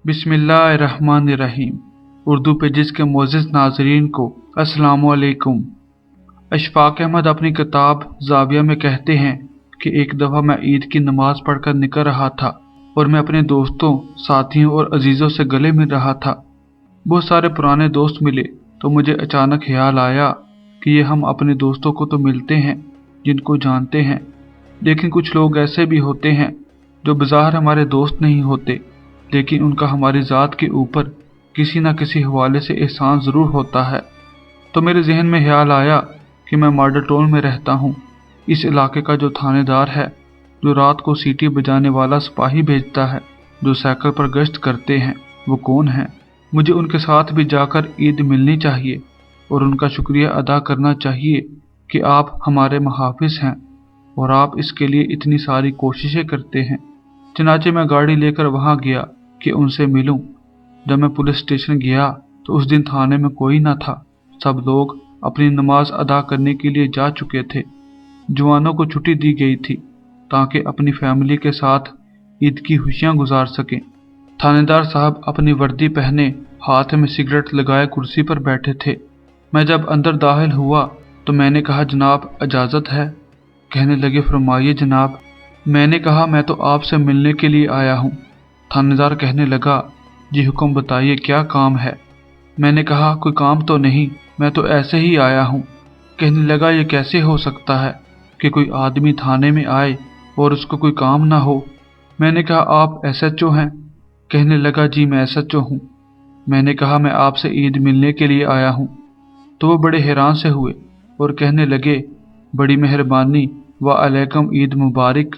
बिस्मिल्लाहिर्रहमानिर्रहीम। उर्दू पेजेस के मोअज़्ज़िज़ नाज़रीन को अस्सलामु अलैकुम। अशफाक अहमद अपनी किताब जाविया में कहते हैं कि एक दफ़ा मैं ईद की नमाज़ पढ़कर निकल रहा था और मैं अपने दोस्तों, साथियों और अजीज़ों से गले मिल रहा था। बहुत सारे पुराने दोस्त मिले तो मुझे अचानक ख्याल आया कि ये हम अपने दोस्तों को तो मिलते हैं, जिनको जानते हैं, लेकिन कुछ लोग ऐसे भी होते हैं जो बज़ाहिर हमारे दोस्त नहीं होते, लेकिन उनका हमारी ज़ात के ऊपर किसी न किसी हवाले से एहसान ज़रूर होता है। तो मेरे जहन में ख्याल आया कि मैं मॉडल टाउन में रहता हूँ। इस इलाके का जो थानेदार है, जो रात को सीटी बजाने वाला सिपाही भेजता है, जो साइकिल पर गश्त करते हैं, वो कौन है? मुझे उनके साथ भी जाकर ईद मिलनी चाहिए और उनका शुक्रिया अदा करना चाहिए कि आप हमारे मुहाफिज हैं और आप इसके लिए इतनी सारी कोशिशें करते हैं। चनाचे मैं गाड़ी लेकर वहां गया कि उनसे मिलूं। जब मैं पुलिस स्टेशन गया तो उस दिन थाने में कोई न था। सब लोग अपनी नमाज अदा करने के लिए जा चुके थे। जवानों को छुट्टी दी गई थी ताकि अपनी फैमिली के साथ ईद की खुशियां गुजार सकें। थानेदार साहब अपनी वर्दी पहने, हाथ में सिगरेट लगाए कुर्सी पर बैठे थे। मैं जब अंदर दाखिल हुआ तो मैंने कहा, जनाब इजाज़त है? कहने लगे, फरमाइए जनाब। मैंने कहा, मैं तो आपसे मिलने के लिए आया हूँ। थानेदार कहने लगा, जी हुक्म बताइए, क्या काम है? मैंने कहा, कोई काम तो नहीं, मैं तो ऐसे ही आया हूँ। कहने लगा, ये कैसे हो सकता है कि कोई आदमी थाने में आए और उसको कोई काम ना हो? मैंने कहा, आप SHO हैं? कहने लगा, जी मैं SHO हूँ। मैंने कहा, मैं आपसे ईद मिलने के लिए आया हूँ। तो वो बड़े हैरान से हुए और कहने लगे, बड़ी मेहरबानी व अलैकुम ईद मुबारक।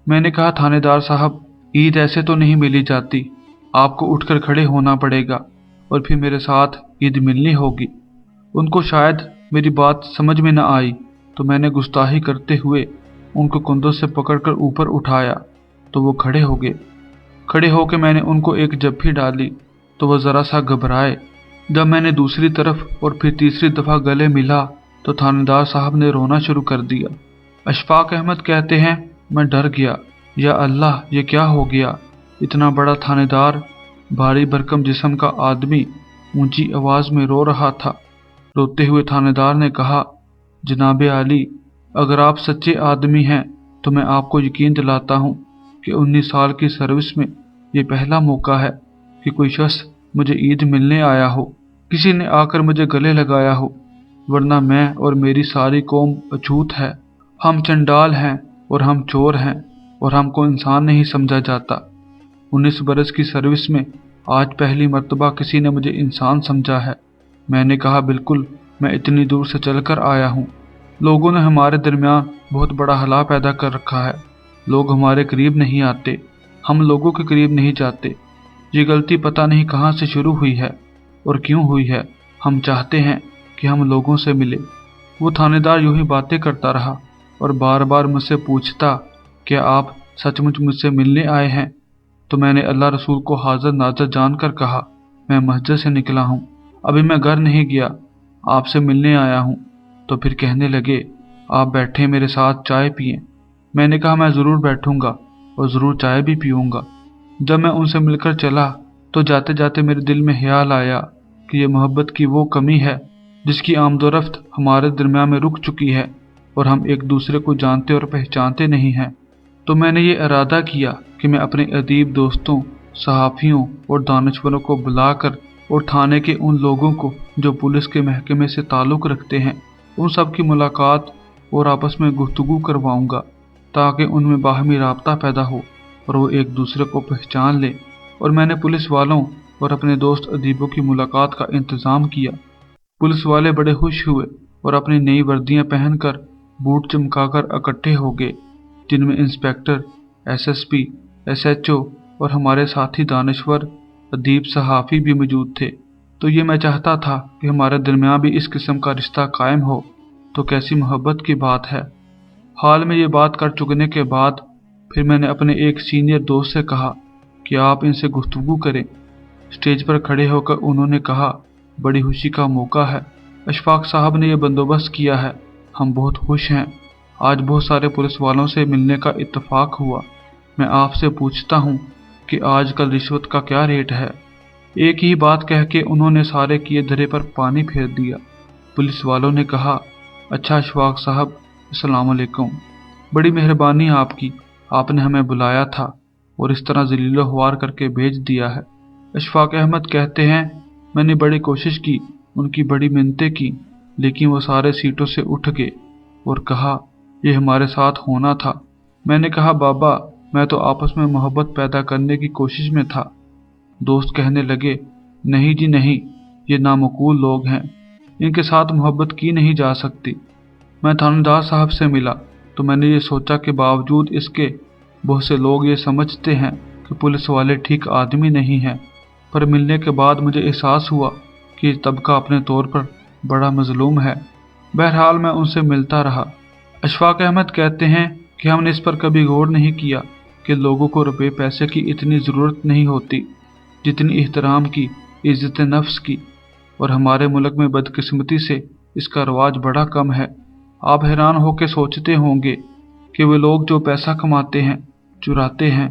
मैंने कहा, थानेदार साहब, ईद ऐसे तो नहीं मिली जाती, आपको उठकर खड़े होना पड़ेगा और फिर मेरे साथ ईद मिलनी होगी। उनको शायद मेरी बात समझ में न आई तो मैंने गुस्ताखी करते हुए उनको कंधों से पकड़कर ऊपर उठाया तो वो खड़े हो गए। खड़े होकर मैंने उनको एक जप्फी डाली तो वो ज़रा सा घबराए। जब मैंने दूसरी तरफ और फिर तीसरी दफ़ा गले मिला तो थानेदार साहब ने रोना शुरू कर दिया। अशफाक अहमद कहते हैं, मैं डर गया। या अल्लाह, ये क्या हो गया? इतना बड़ा थानेदार, भारी भरकम जिस्म का आदमी ऊंची आवाज़ में रो रहा था। रोते हुए थानेदार ने कहा, जनाबे आली, अगर आप सच्चे आदमी हैं तो मैं आपको यकीन दिलाता हूँ कि 19 साल की सर्विस में ये पहला मौका है कि कोई शख्स मुझे ईद मिलने आया हो, किसी ने आकर मुझे गले लगाया हो, वरना मैं और मेरी सारी कौम अछूत है। हम चंडाल हैं और हम चोर हैं और हमको इंसान नहीं समझा जाता। 19 बरस की सर्विस में आज पहली मर्तबा किसी ने मुझे इंसान समझा है। मैंने कहा, बिल्कुल, मैं इतनी दूर से चलकर आया हूँ। लोगों ने हमारे दरमियान बहुत बड़ा हला पैदा कर रखा है। लोग हमारे करीब नहीं आते, हम लोगों के करीब नहीं जाते। ये गलती पता नहीं कहाँ से शुरू हुई है और क्यों हुई है। हम चाहते हैं कि हम लोगों से मिले। वो थानेदार यूं ही बातें करता रहा और बार बार मुझसे पूछता, क्या आप सचमुच मुझसे मिलने आए हैं? तो मैंने अल्लाह रसूल को हाजिर नाज़र जानकर कहा, मैं मस्जिद से निकला हूँ, अभी मैं घर नहीं गया, आपसे मिलने आया हूँ। तो फिर कहने लगे, आप बैठे मेरे साथ चाय पिएं। मैंने कहा, मैं ज़रूर बैठूंगा और ज़रूर चाय भी पीऊँगा। जब मैं उनसे मिलकर चला तो जाते जाते मेरे दिल में ख्याल आया कि ये मोहब्बत की वो कमी है जिसकी आमदोरफ्त हमारे दरमियान में रुक चुकी है और हम एक दूसरे को जानते और पहचानते नहीं हैं। तो मैंने ये इरादा किया कि मैं अपने अदीब दोस्तों, सहाफ़ियों और दानिशवरों को बुलाकर और थाने के उन लोगों को जो पुलिस के महकमे से ताल्लुक़ रखते हैं, उन सब की मुलाकात और आपस में गुफ्तगू करवाऊँगा ताकि उनमें बाहमी राब्ता पैदा हो और वो एक दूसरे को पहचान लें। और मैंने पुलिस वालों और अपने दोस्त अदीबों की मुलाकात का इंतज़ाम किया। पुलिस वाले बड़े खुश हुए और अपनी नई वर्दियां पहनकर बूट चमकाकर इकट्ठे हो गए, जिनमें इंस्पेक्टर, SSP, SHO और हमारे साथी दानिशवर, अदीब, सहाफ़ी भी मौजूद थे। तो ये मैं चाहता था कि हमारे दरमियान भी इस किस्म का रिश्ता कायम हो। तो कैसी मोहब्बत की बात है। हाल में ये बात कर चुकने के बाद फिर मैंने अपने एक सीनियर दोस्त से कहा कि आप इनसे गुफ्तगू करें। स्टेज पर खड़े होकर उन्होंने कहा, बड़ी खुशी का मौका है, अशफाक साहब ने यह बंदोबस्त किया है, हम बहुत खुश हैं। आज बहुत सारे पुलिस वालों से मिलने का इत्तेफाक हुआ। मैं आपसे पूछता हूँ कि आजकल रिश्वत का क्या रेट है। एक ही बात कह के उन्होंने सारे किए धरे पर पानी फेर दिया। पुलिस वालों ने कहा, अच्छा अशफाक साहब, अस्सलाम वालेकुम, बड़ी मेहरबानी आपकी, आपने हमें बुलाया था और इस तरह जलीलो-ख्वार करके भेज दिया है। अशफाक अहमद कहते हैं, मैंने बड़ी कोशिश की, उनकी बड़ी मिन्नतें की, लेकिन वो सारे सीटों से उठ गए और कहा, ये हमारे साथ होना था। मैंने कहा, बाबा मैं तो आपस में मोहब्बत पैदा करने की कोशिश में था। दोस्त कहने लगे, नहीं जी नहीं, ये नामकूल लोग हैं, इनके साथ मोहब्बत की नहीं जा सकती। मैं थानेदार साहब से मिला तो मैंने ये सोचा कि बावजूद इसके बहुत से लोग ये समझते हैं कि पुलिस वाले ठीक आदमी नहीं हैं, पर मिलने के बाद मुझे एहसास हुआ कि ये तबका अपने तौर पर बड़ा मजलूम है। बहरहाल मैं उनसे मिलता रहा। अशफाक अहमद कहते हैं कि हमने इस पर कभी गौर नहीं किया कि लोगों को रुपए पैसे की इतनी ज़रूरत नहीं होती जितनी एहतराम की, इज्जत नफ्स की, और हमारे मुल्क में बदकिस्मती से इसका रवाज बड़ा कम है। आप हैरान होकर सोचते होंगे कि वे लोग जो पैसा कमाते हैं, चुराते हैं,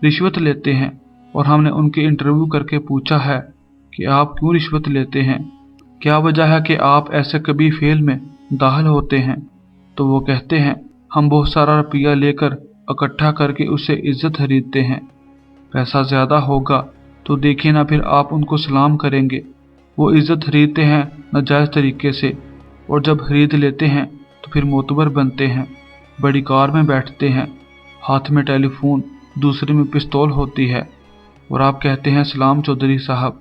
रिश्वत लेते हैं, और हमने उनके इंटरव्यू करके पूछा है कि आप क्यों रिश्वत लेते हैं, क्या वजह है कि आप ऐसे कभी फेल में दाखिल होते हैं, तो वो कहते हैं, हम बहुत सारा रुपया लेकर इकट्ठा करके उससे इज्जत खरीदते हैं। पैसा ज़्यादा होगा तो देखिए ना, फिर आप उनको सलाम करेंगे। वो इज्जत खरीदते हैं नाजायज़ तरीके से, और जब खरीद लेते हैं तो फिर मोतबर बनते हैं, बड़ी कार में बैठते हैं, हाथ में टेलीफोन, दूसरे में पिस्तौल होती है, और आप कहते हैं, सलाम चौधरी साहब।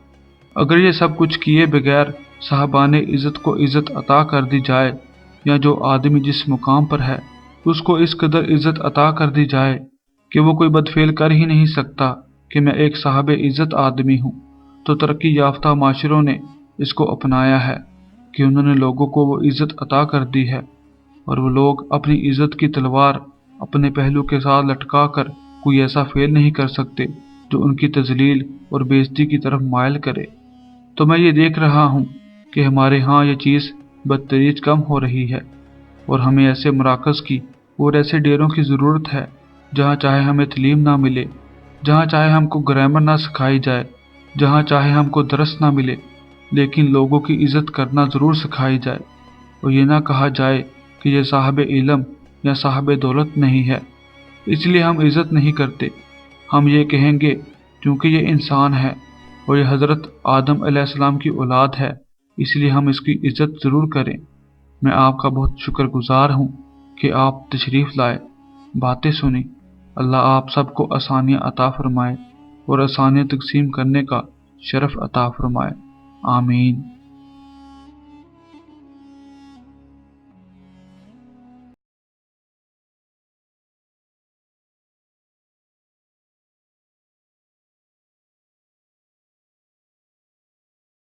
अगर ये सब कुछ किए बगैर साहबाने इज़्ज़त को इज़्ज़त अता कर दी जाए, या जो आदमी जिस मुकाम पर है उसको इस कदर इज़्ज़त अता कर दी जाए कि वो कोई बदफेल कर ही नहीं सकता कि मैं एक साहब इज़्ज़त आदमी हूँ, तो तरक्की याफ्ता माशरों ने इसको अपनाया है कि उन्होंने लोगों को वो इज़्ज़त अता कर दी है, और वो लोग अपनी इज़्ज़त की तलवार अपने पहलू के साथ लटका कर कोई ऐसा फेल नहीं कर सकते जो उनकी तजलील और बेइज्जती की तरफ मायल करे। तो मैं ये देख रहा हूँ कि हमारे यहाँ ये चीज़ बदतरीज कम हो रही है, और हमें ऐसे मराकज़ की और ऐसे डेरों की ज़रूरत है जहाँ चाहे हमें तलीम ना मिले, जहाँ चाहे हमको ग्रामर ना सिखाई जाए, जहाँ चाहे हमको दरस ना मिले, लेकिन लोगों की इज़्ज़त करना ज़रूर सिखाई जाए, और ये ना कहा जाए कि ये साहब इल्म या साहब दौलत नहीं है इसलिए हम इज़्ज़त नहीं करते। हम ये कहेंगे क्योंकि ये इंसान है और ये हज़रत आदम अलैहिस्सलाम की औलाद है, इसलिए हम इसकी इज़्ज़त ज़रूर करें। मैं आपका बहुत शुक्रगुजार हूँ कि आप तशरीफ़ लाए, बातें सुनी। अल्लाह आप सबको आसानियाँ अता फरमाए और आसानियाँ तक़सीम करने का शरफ़ अता फरमाए। आमीन।